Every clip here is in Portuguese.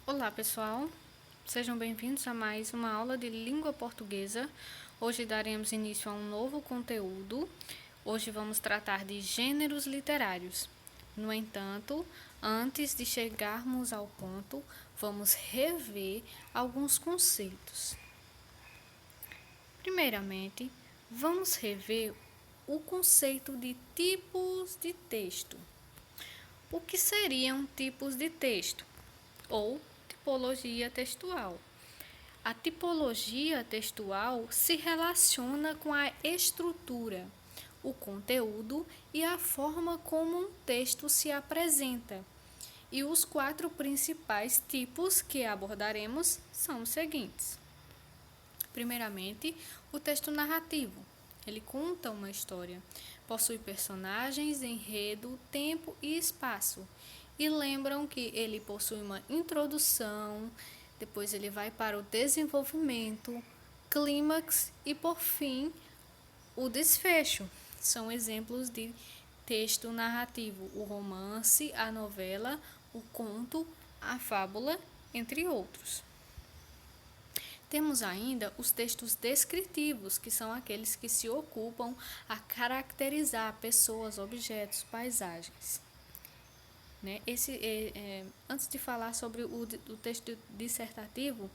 Olá, pessoal. Sejam bem-vindos a mais uma aula de língua portuguesa. Hoje daremos início a um novo conteúdo. Hoje vamos tratar de gêneros literários. No entanto, antes de chegarmos ao ponto, vamos rever alguns conceitos. Primeiramente, vamos rever o conceito de tipos de texto. O que seriam tipos de texto ou tipologia textual? A tipologia textual se relaciona com a estrutura, o conteúdo e a forma como um texto se apresenta. E os 4 principais tipos que abordaremos são os seguintes. Primeiramente, o texto narrativo. Ele conta uma história, possui personagens, enredo, tempo e espaço. E lembram que ele possui uma introdução, depois ele vai para o desenvolvimento, clímax e, por fim, o desfecho. São exemplos de texto narrativo: o romance, a novela, o conto, a fábula, entre outros. Temos ainda os textos descritivos, que são aqueles que se ocupam a caracterizar pessoas, objetos, paisagens. Né? Antes de falar sobre o texto dissertativo,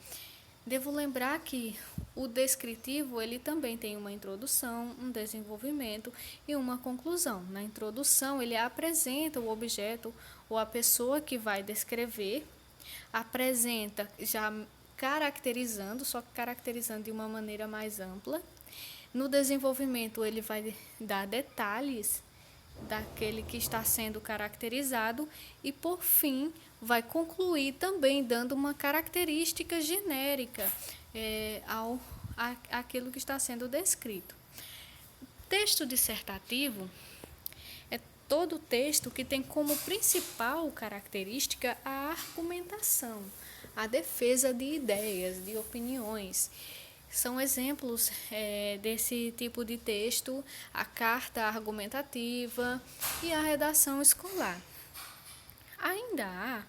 devo lembrar que o descritivo ele também tem uma introdução, um desenvolvimento e uma conclusão. Na introdução, ele apresenta o objeto ou a pessoa que vai descrever, apresenta já caracterizando, só que caracterizando de uma maneira mais ampla. No desenvolvimento, ele vai dar detalhes daquele que está sendo caracterizado e, por fim, vai concluir também dando uma característica genérica àquilo que está sendo descrito. Texto dissertativo é todo texto que tem como principal característica a argumentação, a defesa de ideias, de opiniões. São exemplos desse tipo de texto a carta argumentativa e a redação escolar. Ainda há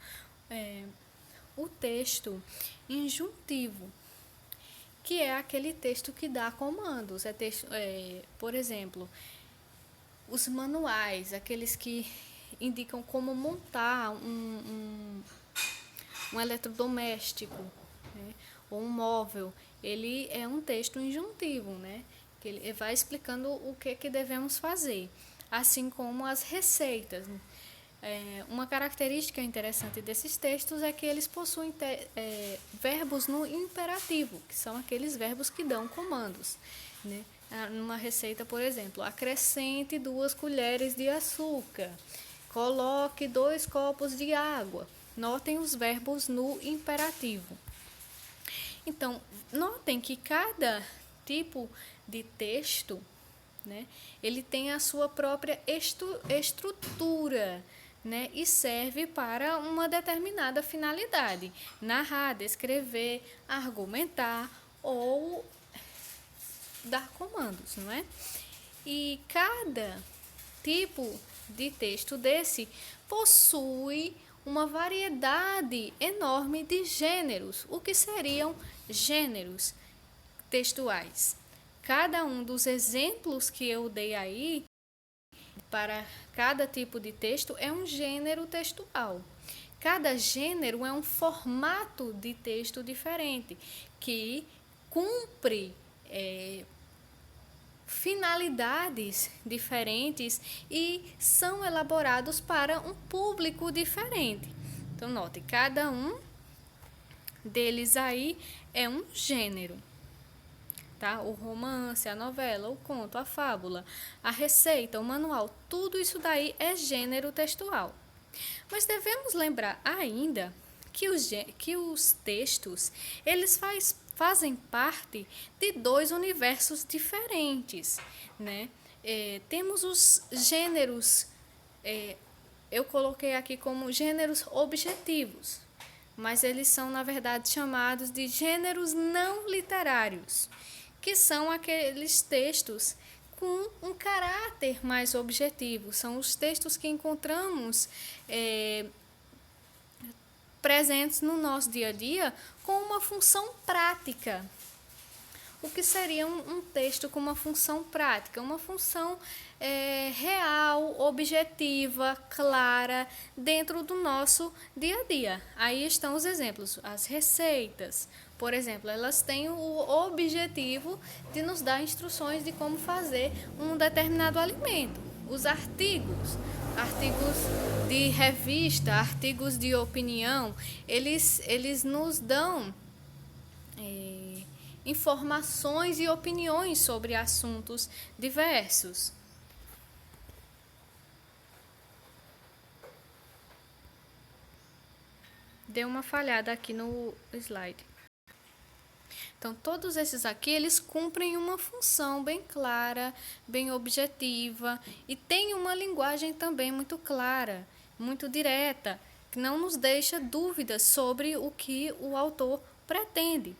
o texto injuntivo, que é aquele texto que dá comandos. Por exemplo, os manuais, aqueles que indicam como montar um eletrodoméstico, né, ou um móvel. Ele é um texto injuntivo, né, que ele vai explicando o que devemos fazer, assim como as receitas. Uma característica interessante desses textos é que eles possuem verbos no imperativo, que são aqueles verbos que dão comandos, né? Numa receita, por exemplo, acrescente 2 colheres de açúcar, coloque 2 copos de água. Notem os verbos no imperativo. Então, notem que cada tipo de texto, né, ele tem a sua própria estrutura, né, e serve para uma determinada finalidade: narrar, descrever, argumentar ou dar comandos, não é? E cada tipo de texto desse possui uma variedade enorme de gêneros. O que seriam gêneros textuais? Cada um dos exemplos que eu dei aí, para cada tipo de texto, é um gênero textual. Cada gênero é um formato de texto diferente, que cumpre finalidades diferentes e são elaborados para um público diferente. Então, note, cada um deles aí é um gênero. Tá? O romance, a novela, o conto, a fábula, a receita, o manual, tudo isso daí é gênero textual. Mas devemos lembrar ainda que os textos, eles fazem parte de 2 universos diferentes, né? Temos os gêneros, eu coloquei aqui como gêneros objetivos, mas eles são, na verdade, chamados de gêneros não literários, que são aqueles textos com um caráter mais objetivo. São os textos que encontramos presentes no nosso dia a dia com uma função prática. O que seria um texto com uma função prática? Uma função real, objetiva, clara, dentro do nosso dia a dia. Aí estão os exemplos. As receitas, por exemplo, elas têm o objetivo de nos dar instruções de como fazer um determinado alimento. Os artigos de revista, artigos de opinião, eles nos dão informações e opiniões sobre assuntos diversos. Deu uma falhada aqui no slide. Então, todos esses aqui, eles cumprem uma função bem clara, bem objetiva e tem uma linguagem também muito clara, muito direta, que não nos deixa dúvidas sobre o que o autor pretende.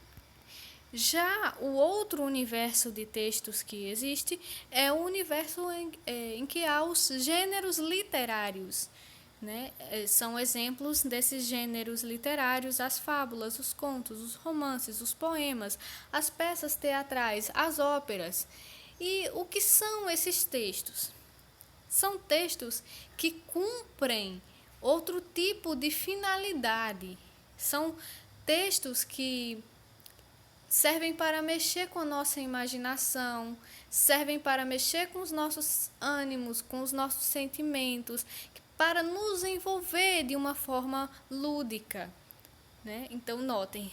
Já o outro universo de textos que existe é o universo em que há os gêneros literários, né? São exemplos desses gêneros literários as fábulas, os contos, os romances, os poemas, as peças teatrais, as óperas. E o que são esses textos? São textos que cumprem outro tipo de finalidade. São textos que servem para mexer com a nossa imaginação, servem para mexer com os nossos ânimos, com os nossos sentimentos, para nos envolver de uma forma lúdica, né? Então, notem,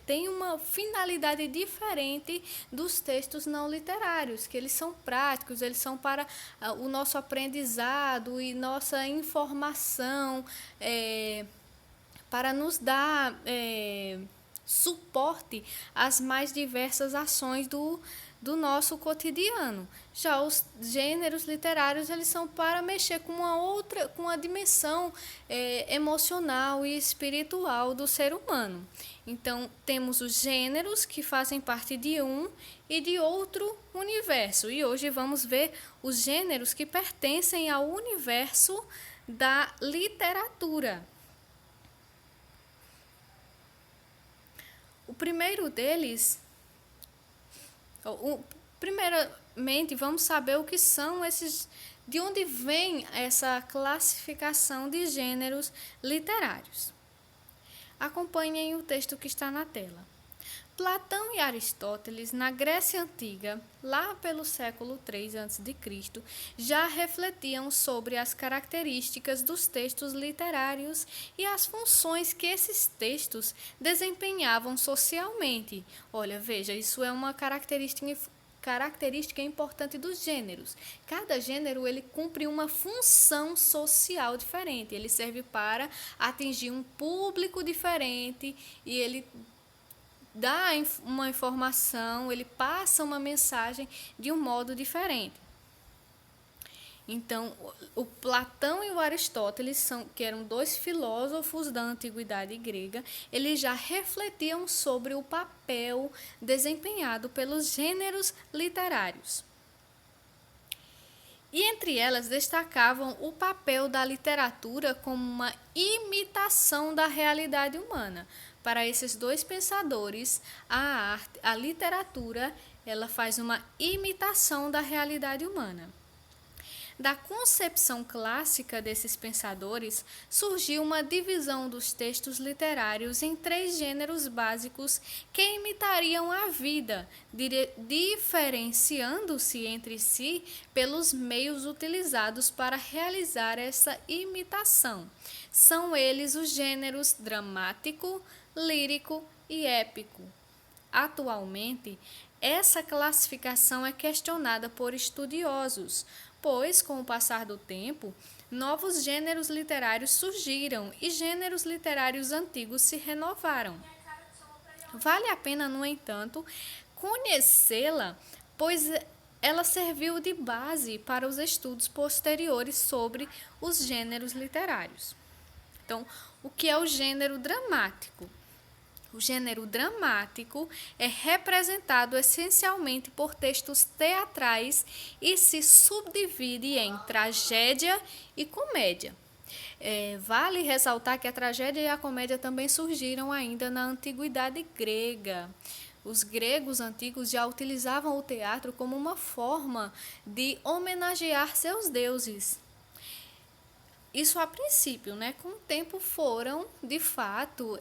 tem uma finalidade diferente dos textos não literários, que eles são práticos, eles são para o nosso aprendizado e nossa informação, para nos dar suporte às mais diversas ações do nosso cotidiano. Já os gêneros literários, eles são para mexer com uma dimensão emocional e espiritual do ser humano. Então, temos os gêneros que fazem parte de um e de outro universo. E hoje vamos ver os gêneros que pertencem ao universo da literatura. O primeiro deles, primeiramente, vamos saber o que são esses, de onde vem essa classificação de gêneros literários. Acompanhem o texto que está na tela. Platão e Aristóteles, na Grécia Antiga, lá pelo século III a.C., já refletiam sobre as características dos textos literários e as funções que esses textos desempenhavam socialmente. Olha, veja, isso é uma característica importante dos gêneros. Cada gênero ele cumpre uma função social diferente. Ele serve para atingir um público diferente e ele dá uma informação, ele passa uma mensagem de um modo diferente. Então, o Platão e o Aristóteles, que eram dois filósofos da antiguidade grega, eles já refletiam sobre o papel desempenhado pelos gêneros literários. E entre elas destacavam o papel da literatura como uma imitação da realidade humana. Para esses dois pensadores, a literatura, ela faz uma imitação da realidade humana. Da concepção clássica desses pensadores, surgiu uma divisão dos textos literários em 3 gêneros básicos que imitariam a vida, diferenciando-se entre si pelos meios utilizados para realizar essa imitação. São eles os gêneros dramático, lírico e épico. Atualmente, essa classificação é questionada por estudiosos, pois, com o passar do tempo, novos gêneros literários surgiram e gêneros literários antigos se renovaram. Vale a pena, no entanto, conhecê-la, pois ela serviu de base para os estudos posteriores sobre os gêneros literários. Então, o que é o gênero dramático? O gênero dramático é representado essencialmente por textos teatrais e se subdivide em tragédia e comédia. Vale ressaltar que a tragédia e a comédia também surgiram ainda na antiguidade grega. Os gregos antigos já utilizavam o teatro como uma forma de homenagear seus deuses. Isso a princípio, né? Com o tempo foram, de fato,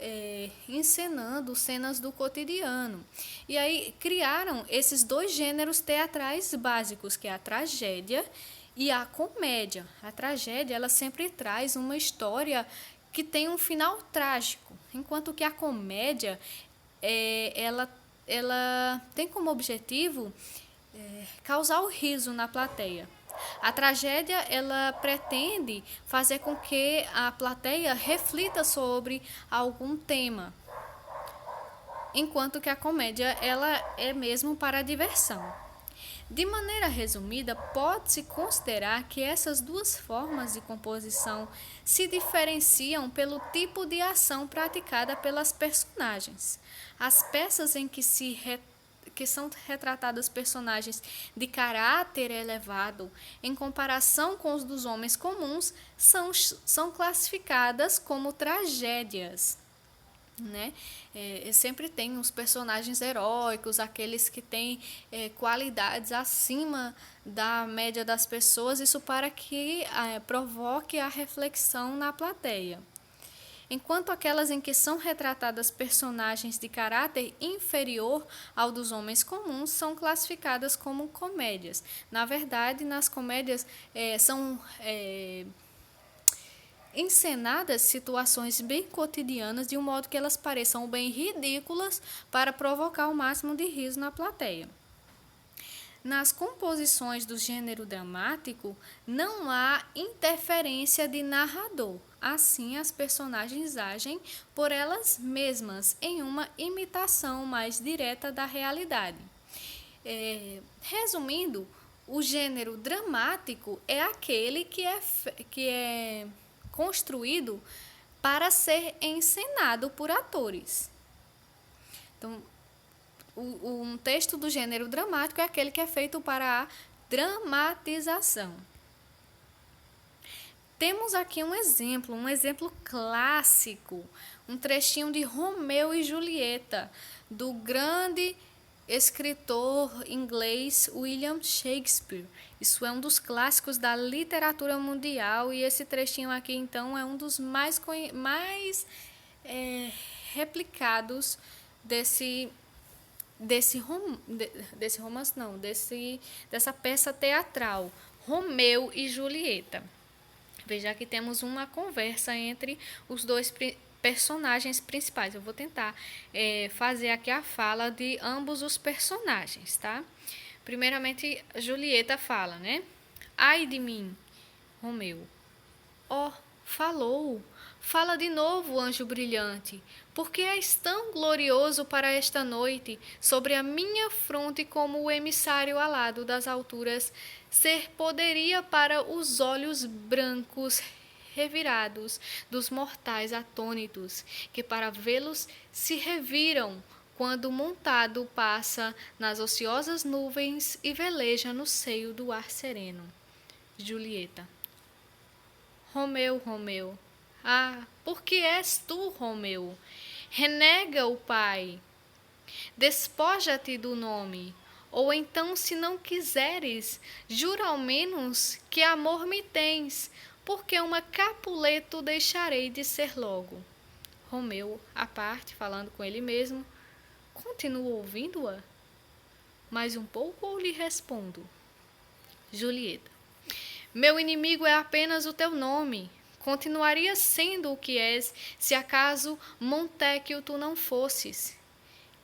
encenando cenas do cotidiano. E aí criaram esses dois gêneros teatrais básicos, que é a tragédia e a comédia. A tragédia, ela sempre traz uma história que tem um final trágico, enquanto que a comédia, ela tem como objetivo causar o riso na plateia. A tragédia, ela pretende fazer com que a plateia reflita sobre algum tema, enquanto que a comédia, ela é mesmo para a diversão. De maneira resumida, pode-se considerar que essas duas formas de composição se diferenciam pelo tipo de ação praticada pelas personagens. As peças em que são retratadas personagens de caráter elevado, em comparação com os dos homens comuns, são classificadas como tragédias. Né? Sempre tem os personagens heróicos, aqueles que têm qualidades acima da média das pessoas, isso para que provoque a reflexão na plateia. Enquanto aquelas em que são retratadas personagens de caráter inferior ao dos homens comuns são classificadas como comédias. Na verdade, nas comédias são encenadas situações bem cotidianas de um modo que elas pareçam bem ridículas para provocar o máximo de riso na plateia. Nas composições do gênero dramático, não há interferência de narrador. Assim, as personagens agem por elas mesmas em uma imitação mais direta da realidade. Resumindo, o gênero dramático é aquele que é construído para ser encenado por atores. Então, um texto do gênero dramático é aquele que é feito para a dramatização. Temos aqui um exemplo clássico, um trechinho de Romeu e Julieta, do grande escritor inglês William Shakespeare. Isso é um dos clássicos da literatura mundial e esse trechinho aqui, então, é um dos mais replicados dessa peça teatral, Romeu e Julieta. Veja que temos uma conversa entre os dois personagens principais. Eu vou tentar fazer aqui a fala de ambos os personagens, tá? Primeiramente, Julieta fala, né? Ai de mim, Romeu. Falou. Fala de novo, anjo brilhante. Por que és tão glorioso para esta noite, sobre a minha fronte como o emissário alado das alturas, ser poderia para os olhos brancos revirados dos mortais atônitos, que para vê-los se reviram, quando montado passa nas ociosas nuvens e veleja no seio do ar sereno. Julieta. Romeu, Romeu. Por que és tu, Romeu? Renega o pai. Despoja-te do nome. Ou então, se não quiseres, jura ao menos que amor me tens, porque uma Capuleto deixarei de ser logo. Romeu, à parte, falando com ele mesmo, continuo ouvindo-a? Mais um pouco ou lhe respondo? Julieta. Meu inimigo é apenas o teu nome. Continuaria sendo o que és, se acaso Montecchio tu não fosses.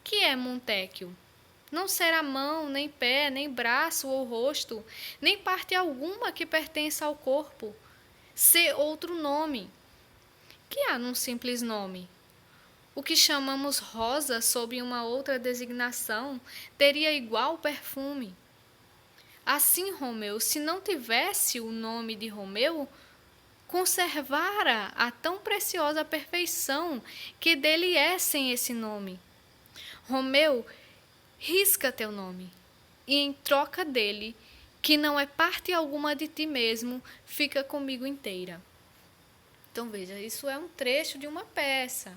Que é Montecchio? Não será mão, nem pé, nem braço ou rosto, nem parte alguma que pertença ao corpo. Ser outro nome. Que há num simples nome? O que chamamos rosa sob uma outra designação teria igual perfume. Assim, Romeu, se não tivesse o nome de Romeu, conservara a tão preciosa perfeição que dele é sem esse nome. Romeu, risca teu nome, e em troca dele, que não é parte alguma de ti mesmo, fica comigo inteira. Então veja, isso é um trecho de uma peça.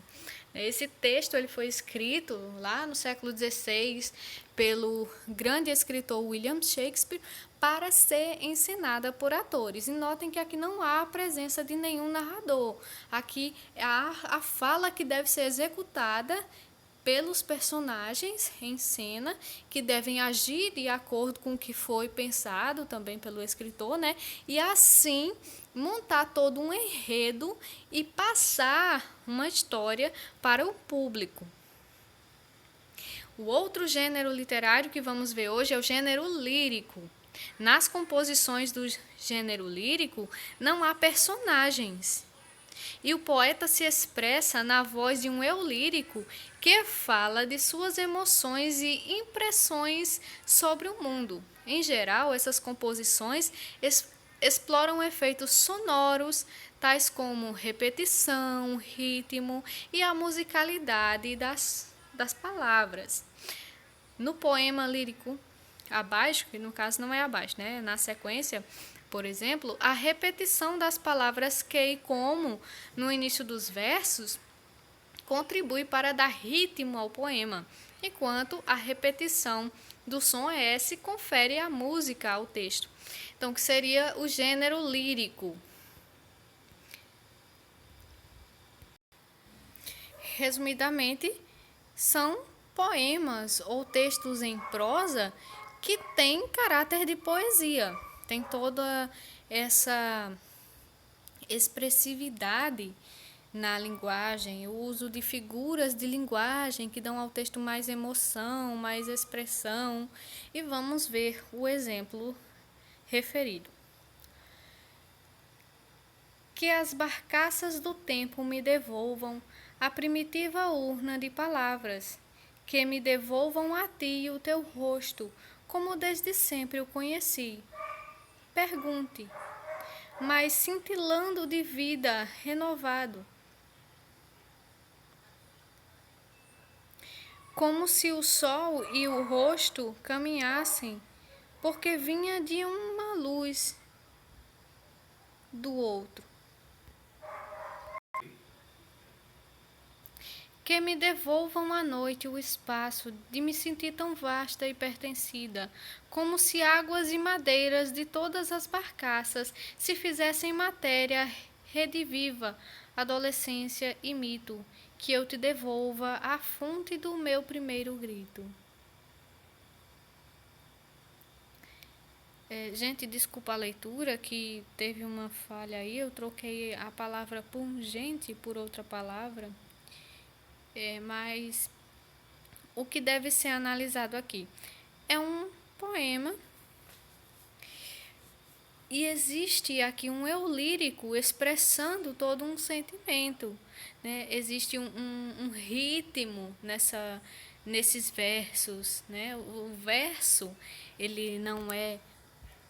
Esse texto ele foi escrito lá no século XVI pelo grande escritor William Shakespeare para ser ensinada por atores. E notem que aqui não há a presença de nenhum narrador. Aqui há a fala que deve ser executada pelos personagens em cena, que devem agir de acordo com o que foi pensado também pelo escritor, né? E assim montar todo um enredo e passar uma história para o público. O outro gênero literário que vamos ver hoje é o gênero lírico. Nas composições do gênero lírico não há personagens. E o poeta se expressa na voz de um eu lírico que fala de suas emoções e impressões sobre o mundo. Em geral, essas composições exploram efeitos sonoros, tais como repetição, ritmo e a musicalidade das palavras. No poema lírico abaixo, que no caso não é abaixo, né? Na sequência, por exemplo, a repetição das palavras que e como no início dos versos contribui para dar ritmo ao poema, enquanto a repetição do som S confere a música ao texto. Então, que seria o gênero lírico. Resumidamente, são poemas ou textos em prosa que têm caráter de poesia. Tem toda essa expressividade na linguagem, o uso de figuras de linguagem que dão ao texto mais emoção, mais expressão. E vamos ver o exemplo referido. Que as barcaças do tempo me devolvam a primitiva urna de palavras, que me devolvam a ti o teu rosto, como desde sempre o conheci. Pergunte, mas cintilando de vida renovado, como se o sol e o rosto caminhassem, porque vinha de uma luz do outro. Que me devolvam à noite o espaço de me sentir tão vasta e pertencida, como se águas e madeiras de todas as barcaças se fizessem matéria rediviva, adolescência e mito, que eu te devolva à fonte do meu primeiro grito. Gente, desculpa a leitura, que teve uma falha aí, eu troquei a palavra pungente por outra palavra. Mas o que deve ser analisado aqui é um poema e existe aqui um eu lírico expressando todo um sentimento, né? Existe um ritmo nesses versos, né? O verso ele não é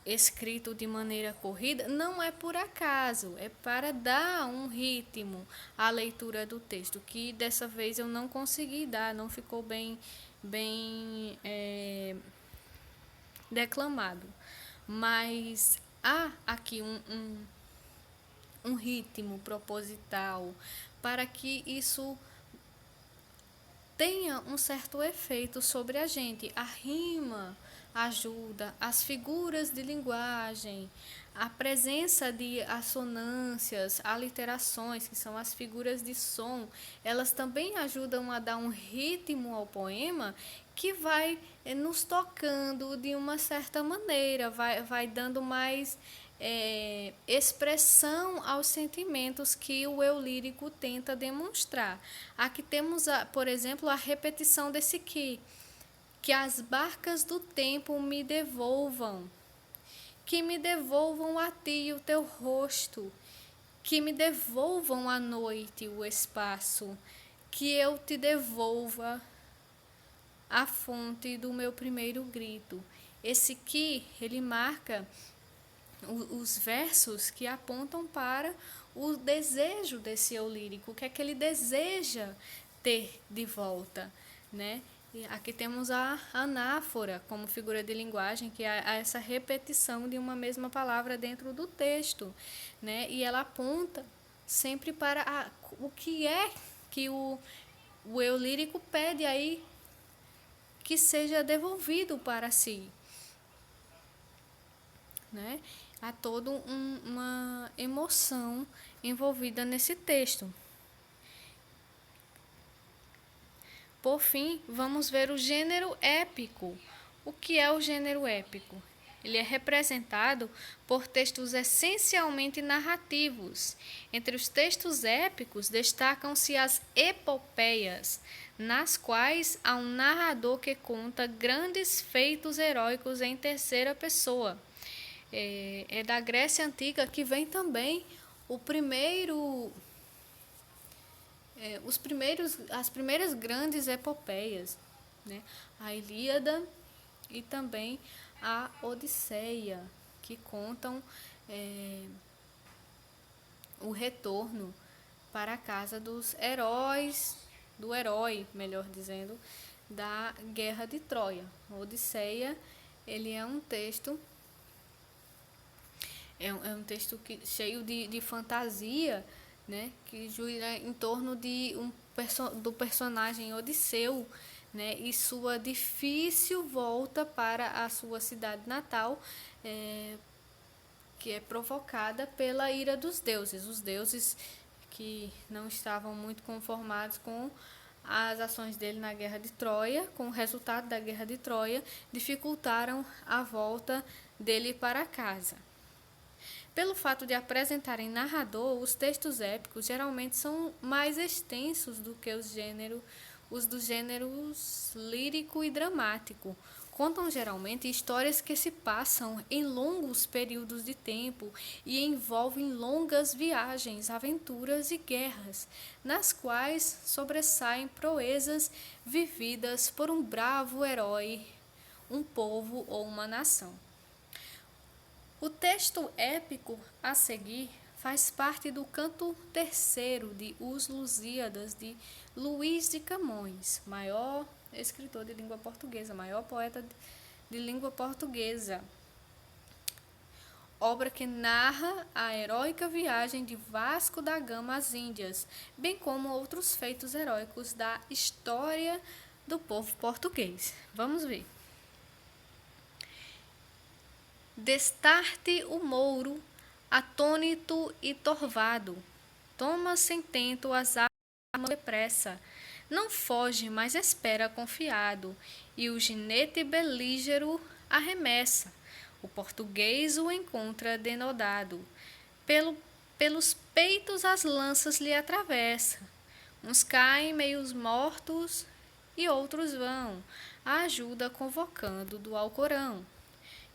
escrito de maneira corrida, não é por acaso, é para dar um ritmo à leitura do texto, que dessa vez eu não consegui dar, não ficou bem declamado. Mas há aqui um ritmo proposital para que isso tenha um certo efeito sobre a gente. A rima ajuda, as figuras de linguagem, a presença de assonâncias, aliterações, que são as figuras de som, elas também ajudam a dar um ritmo ao poema que vai nos tocando de uma certa maneira, vai dando mais expressão aos sentimentos que o eu lírico tenta demonstrar. Aqui temos, por exemplo, a repetição desse que as barcas do tempo me devolvam, que me devolvam a ti o teu rosto, que me devolvam à noite o espaço, que eu te devolva a fonte do meu primeiro grito. Esse que, ele marca os versos que apontam para o desejo desse eu lírico, o que é que ele deseja ter de volta, né? E aqui temos a anáfora como figura de linguagem, que é essa repetição de uma mesma palavra dentro do texto, né? E ela aponta sempre para o que é que o eu lírico pede aí que seja devolvido para si, né? Há toda uma emoção envolvida nesse texto. Por fim, vamos ver o gênero épico. O que é o gênero épico? Ele é representado por textos essencialmente narrativos. Entre os textos épicos destacam-se as epopeias, nas quais há um narrador que conta grandes feitos heróicos em terceira pessoa. É da Grécia Antiga que vem também o primeiro as primeiras grandes epopeias, né? A Ilíada e também a Odisseia, que contam o retorno para a casa dos heróis, do herói, melhor dizendo, da Guerra de Troia. A Odisseia, ele é um texto cheio de fantasia, né, que gira em torno de do personagem Odisseu, né, e sua difícil volta para a sua cidade natal, que é provocada pela ira dos deuses. Os deuses que não estavam muito conformados com as ações dele na Guerra de Troia, com o resultado da Guerra de Troia, dificultaram a volta dele para casa. Pelo fato de apresentarem narrador, os textos épicos geralmente são mais extensos do que os dos gêneros lírico e dramático. Contam geralmente histórias que se passam em longos períodos de tempo e envolvem longas viagens, aventuras e guerras, nas quais sobressaem proezas vividas por um bravo herói, um povo ou uma nação. O texto épico a seguir faz parte do canto terceiro de Os Lusíadas, de Luís de Camões, maior escritor de língua portuguesa, maior poeta de língua portuguesa. Obra que narra a heróica viagem de Vasco da Gama às Índias, bem como outros feitos heróicos da história do povo português. Vamos ver. Destarte o mouro, atônito e torvado, toma sem tento as armas depressa, não foge, mas espera confiado, e o ginete belígero arremessa, o português o encontra denodado, pelos peitos as lanças lhe atravessa, uns caem meios mortos e outros vão, a ajuda convocando do Alcorão.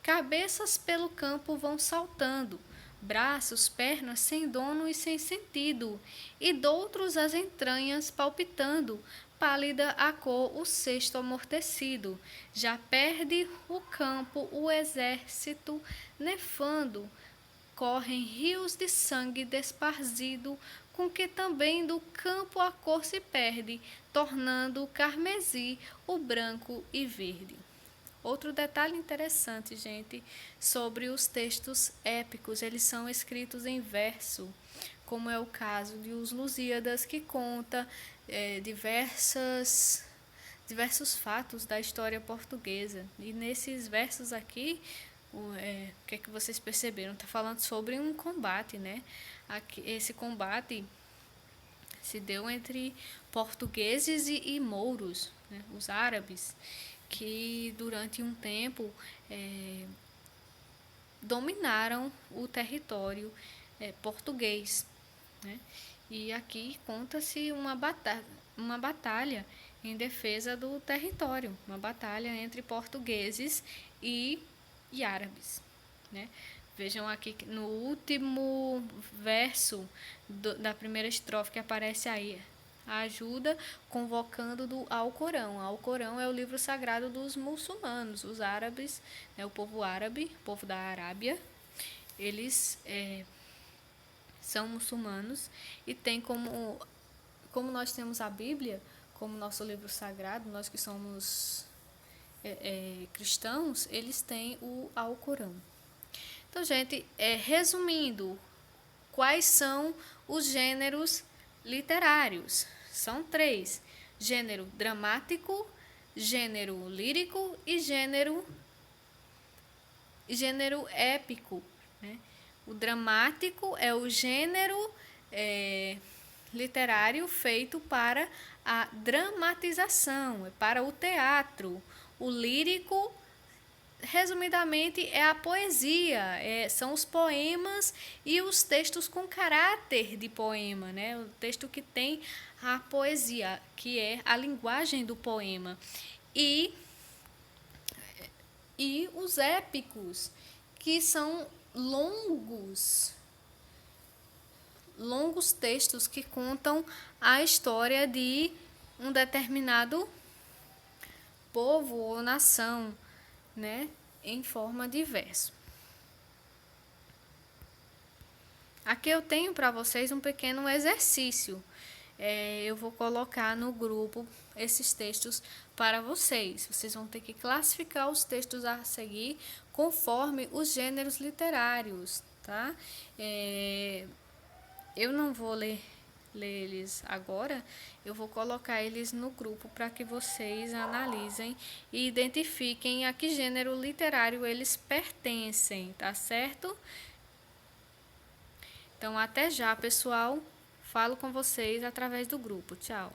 Cabeças pelo campo vão saltando, braços, pernas sem dono e sem sentido, e doutros as entranhas palpitando, pálida a cor o cesto amortecido. Já perde o campo o exército nefando, correm rios de sangue desparzido, com que também do campo a cor se perde, tornando o carmesi o branco e verde. Outro detalhe interessante, gente, sobre os textos épicos, eles são escritos em verso, como é o caso de Os Lusíadas, que conta diversos fatos da história portuguesa. E nesses versos aqui, o que é que vocês perceberam? Está falando sobre um combate, né? Esse combate se deu entre portugueses e mouros, né? Os árabes, que durante um tempo dominaram o território português, né? E aqui conta-se uma batalha em defesa do território, uma batalha entre portugueses e árabes, né? Vejam aqui no último verso da primeira estrofe que aparece aí, a ajuda convocando do Alcorão. O Alcorão é o livro sagrado dos muçulmanos, os árabes, né, o povo árabe, o povo da Arábia, eles são muçulmanos e tem como nós temos a Bíblia como nosso livro sagrado, nós que somos cristãos, eles têm o Alcorão. Então, gente, resumindo, quais são os gêneros literários. São 3: gênero dramático, gênero lírico e gênero épico, né? O dramático é o gênero literário feito para a dramatização, para o teatro. O lírico, resumidamente, é a poesia, são os poemas e os textos com caráter de poema, né? O texto que tem a poesia, que é a linguagem do poema. E os épicos, que são longos textos que contam a história de um determinado povo ou nação, né, em forma de verso. Aqui eu tenho para vocês um pequeno exercício. Eu vou colocar no grupo esses textos para vocês. Vocês vão ter que classificar os textos a seguir conforme os gêneros literários, tá? Eu não vou ler eles agora, eu vou colocar eles no grupo para que vocês analisem e identifiquem a que gênero literário eles pertencem, tá certo? Então, até já, pessoal. Falo com vocês através do grupo. Tchau.